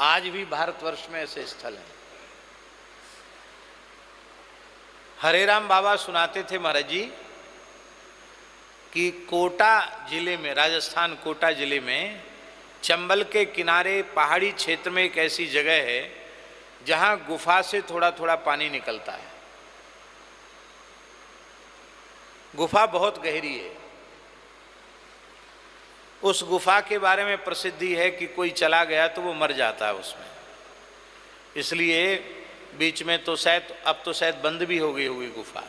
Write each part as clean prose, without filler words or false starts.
आज भी भारतवर्ष में ऐसे स्थल हैं। हरे राम बाबा सुनाते थे महाराज जी कि कोटा जिले में, राजस्थान कोटा जिले में चंबल के किनारे पहाड़ी क्षेत्र में एक ऐसी जगह है जहां गुफा से थोड़ा थोड़ा पानी निकलता है। गुफा बहुत गहरी है। उस गुफा के बारे में प्रसिद्धि है कि कोई चला गया तो वो मर जाता है उसमें, इसलिए बीच में तो शायद, अब तो शायद बंद भी हो गई होगी गुफा।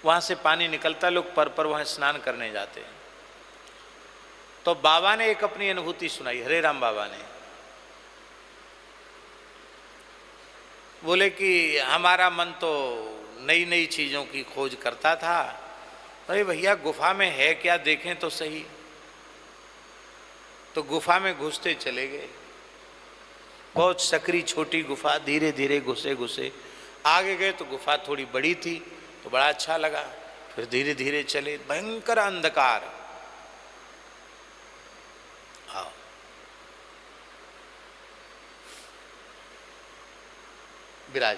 वहाँ से पानी निकलता, लोग पर वहाँ स्नान करने जाते हैं। तो बाबा ने एक अपनी अनुभूति सुनाई, हरे राम बाबा ने। बोले कि हमारा मन तो नई नई चीज़ों की खोज करता था। अरे भैया गुफा में है क्या, देखें तो सही। तो गुफा में घुसते चले गए। बहुत सकरी छोटी गुफा, धीरे धीरे घुसे घुसे आगे गए तो गुफा थोड़ी बड़ी थी तो बड़ा अच्छा लगा। फिर धीरे धीरे चले, भयंकर अंधकार। आओ विराज।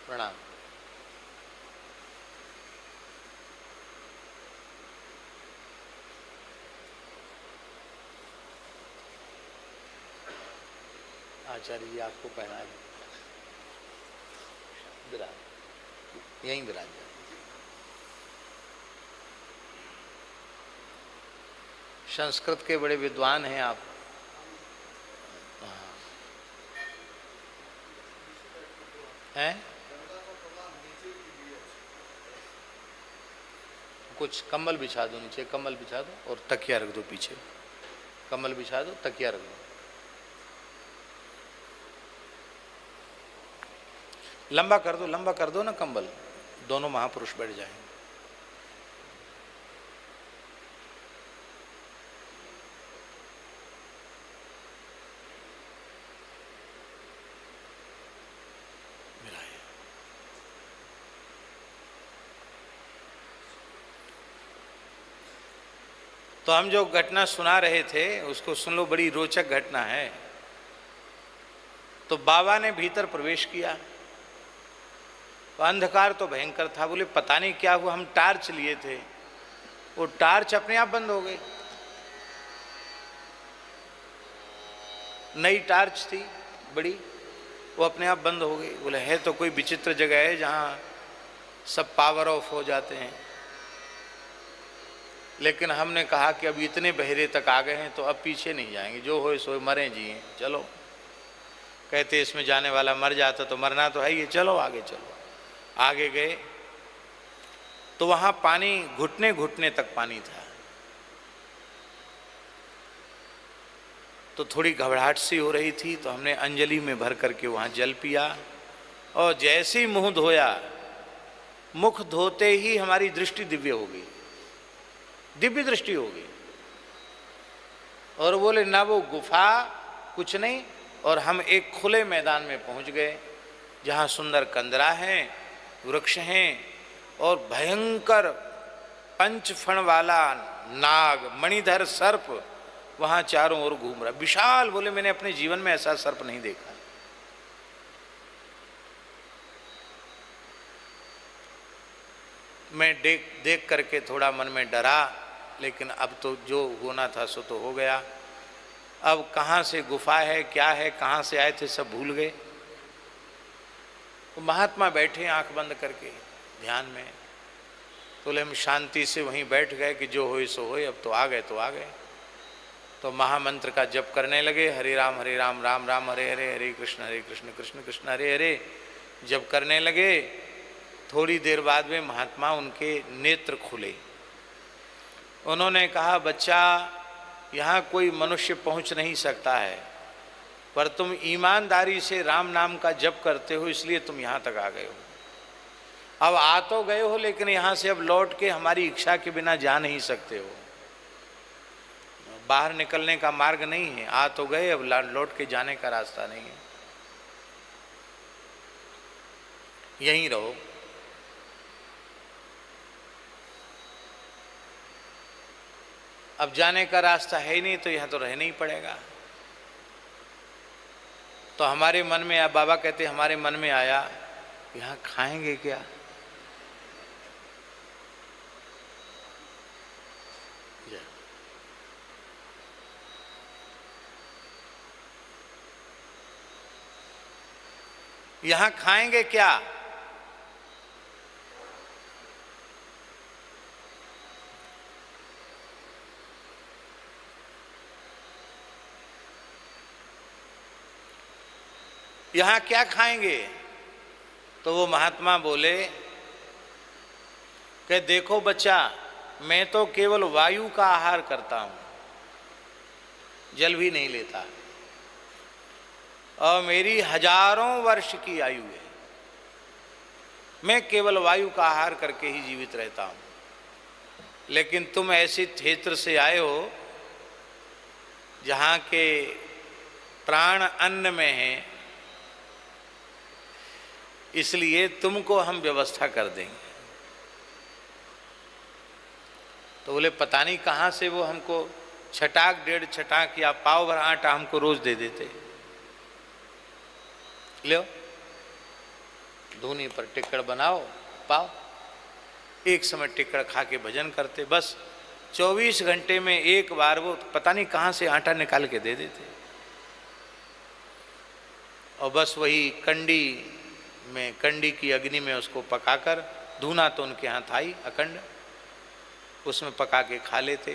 प्रणाम। आचार्य जी आपको पहना है, विराज यहीं विराज। संस्कृत के बड़े विद्वान हैं आप। हैं कुछ कंबल बिछा दो, नीचे कंबल बिछा दो और तकिया रख दो पीछे। कंबल बिछा दो, तकिया रख दो। लंबा कर दो, लंबा कर दो ना कंबल, दोनों महापुरुष बैठ जाएंगे। तो हम जो घटना सुना रहे थे उसको सुन लो, बड़ी रोचक घटना है। तो बाबा ने भीतर प्रवेश किया तो अंधकार तो भयंकर था। बोले पता नहीं क्या हुआ, हम टार्च लिए थे, वो टार्च अपने आप बंद हो गई। नई टार्च थी बड़ी, वो अपने आप बंद हो गई। बोले है तो कोई विचित्र जगह है जहाँ सब पावर ऑफ हो जाते हैं। लेकिन हमने कहा कि अब इतने बहरे तक आ गए हैं तो अब पीछे नहीं जाएंगे, जो हो सो मरें जिए, चलो। कहते इसमें जाने वाला मर जाता तो मरना तो है ही, चलो आगे चलो। आगे गए तो वहाँ पानी घुटने घुटने तक पानी था। तो थोड़ी घबराहट सी हो रही थी तो हमने अंजलि में भर करके वहाँ जल पिया और जैसे ही मुँह धोया, मुख धोते ही हमारी दृष्टि दिव्य हो गई, दिव्य दृष्टि होगी। और बोले ना वो गुफा कुछ नहीं, और हम एक खुले मैदान में पहुंच गए जहां सुंदर कंदरा हैं, वृक्ष हैं और भयंकर पंचफण वाला नाग, मणिधर सर्प वहां चारों ओर घूम रहा, विशाल। बोले मैंने अपने जीवन में ऐसा सर्प नहीं देखा। मैं देख करके थोड़ा मन में डरा, लेकिन अब तो जो होना था सो तो हो गया। अब कहाँ से गुफा है, क्या है, कहाँ से आए थे, सब भूल गए। तो महात्मा बैठे आंख बंद करके ध्यान में। तो हम शांति से वहीं बैठ गए कि जो होए सो होए, अब तो आ गए तो आ गए। तो महामंत्र का जप करने लगे, हरे राम राम राम हरे हरे, हरे कृष्ण कृष्ण कृष्ण हरे हरे। जप करने लगे। थोड़ी देर बाद में महात्मा उनके नेत्र खुले। उन्होंने कहा बच्चा, यहाँ कोई मनुष्य पहुँच नहीं सकता है, पर तुम ईमानदारी से राम नाम का जप करते हो इसलिए तुम यहाँ तक आ गए हो। अब आ तो गए हो, लेकिन यहाँ से अब लौट के हमारी इच्छा के बिना जा नहीं सकते हो। बाहर निकलने का मार्ग नहीं है, आ तो गए, अब लौट के जाने का रास्ता नहीं है, यहीं रहो। अब जाने का रास्ता है ही नहीं तो यहाँ तो रहना ही पड़ेगा। तो हमारे मन में, अब बाबा कहते हमारे मन में आया, यहाँ खाएंगे क्या? यहाँ खाएंगे क्या? यहाँ क्या खाएंगे? तो वो महात्मा बोले कि देखो बच्चा, मैं तो केवल वायु का आहार करता हूँ, जल भी नहीं लेता, और मेरी हजारों वर्ष की आयु है, मैं केवल वायु का आहार करके ही जीवित रहता हूँ। लेकिन तुम ऐसे क्षेत्र से आए हो जहाँ के प्राण अन्न में है, इसलिए तुमको हम व्यवस्था कर देंगे। तो बोले पता नहीं कहाँ से वो हमको छटाक 1.5 छटाक या पाव भर आटा हमको रोज दे देते। लो धूनी पर टिक्कड़ बनाओ, पाओ, एक समय टिक्कड़ खा के भजन करते। बस 24 घंटे में एक बार वो पता नहीं कहाँ से आटा निकाल के दे देते, और बस वही कंडी की अग्नि में उसको पकाकर, धूना तो उनके यहाँ था ही अखंड, उसमें पका के खा लेते।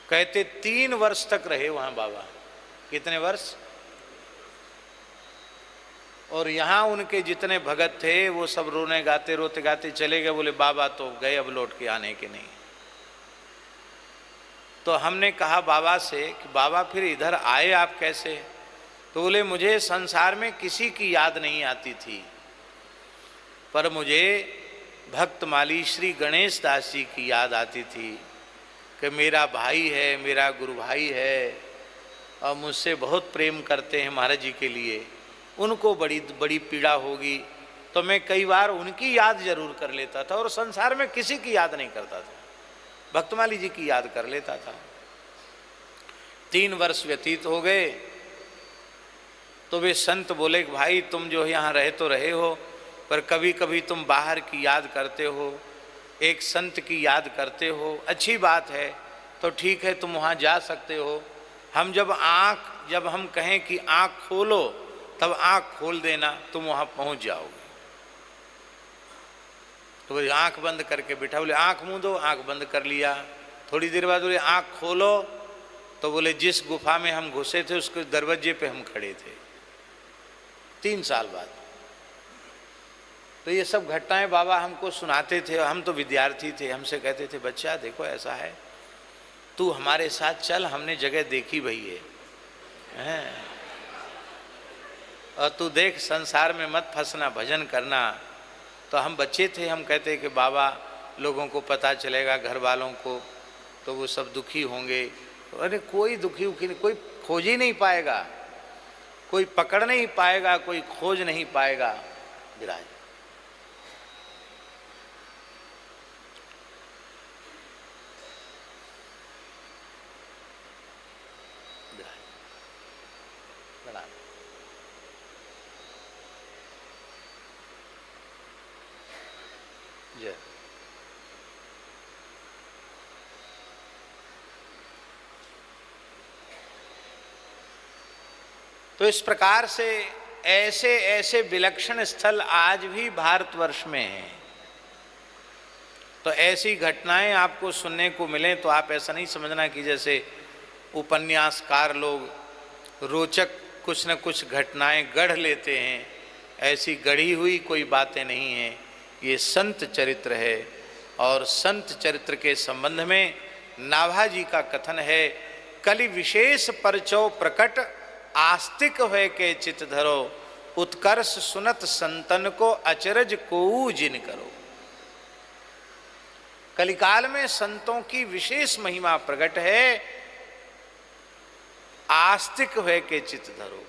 कहते 3 वर्ष तक रहे वहाँ बाबा। कितने वर्ष? और यहाँ उनके जितने भगत थे वो सब रोने गाते रोते गाते चले गए। बोले बाबा तो गए, अब लौट के आने के नहीं। तो हमने कहा बाबा से कि बाबा फिर इधर आए आप कैसे? तो बोले मुझे संसार में किसी की याद नहीं आती थी, पर मुझे भक्तमाली श्री गणेश दास जी की याद आती थी कि मेरा भाई है, मेरा गुरु भाई है, और मुझसे बहुत प्रेम करते हैं महाराज जी के लिए, उनको बड़ी बड़ी पीड़ा होगी। तो मैं कई बार उनकी याद जरूर कर लेता था, और संसार में किसी की याद नहीं करता था, भक्तमाली जी की याद कर लेता था। 3 वर्ष व्यतीत हो गए तो वे संत बोले कि भाई तुम जो यहाँ रहे तो रहे हो, पर कभी कभी तुम बाहर की याद करते हो, एक संत की याद करते हो, अच्छी बात है, तो ठीक है तुम वहाँ जा सकते हो। हम जब हम कहें कि आँख खोलो तब आँख खोल देना, तुम वहाँ पहुँच जाओगे। तो बोले आँख बंद करके बिठा, बोले आँख मूंद दो, आँख बंद कर लिया। थोड़ी देर बाद बोले आँख खोलो, तो बोले जिस गुफा में हम घुसे थे उसके दरवाजे पे हम खड़े थे 3 साल बाद। तो ये सब घटनाएं बाबा हमको सुनाते थे, हम तो विद्यार्थी थे, हमसे कहते थे बच्चा देखो ऐसा है, तू हमारे साथ चल, हमने जगह देखी भई है, और तू देख संसार में मत फंसना, भजन करना। तो हम बच्चे थे, हम कहते कि बाबा लोगों को पता चलेगा, घर वालों को, तो वो सब दुखी होंगे। अरे कोई दुखी नहीं, कोई खोज ही नहीं पाएगा, कोई पकड़ नहीं पाएगा, कोई खोज नहीं पाएगा। विराज जय। तो इस प्रकार से ऐसे ऐसे विलक्षण स्थल आज भी भारतवर्ष में हैं। तो ऐसी घटनाएं आपको सुनने को मिलें तो आप ऐसा नहीं समझना कि जैसे उपन्यासकार लोग रोचक कुछ न कुछ घटनाएं गढ़ लेते हैं, ऐसी गढ़ी हुई कोई बातें नहीं हैं। ये संत चरित्र है, और संत चरित्र के संबंध में नाभाजी का कथन है, कलि विशेष परचौ प्रकट आस्तिक है के चित धरो, उत्कर्ष सुनत संतन को अचरज को जिन करो। कलिकाल में संतों की विशेष महिमा प्रकट है। आस्तिक है के चित धरो।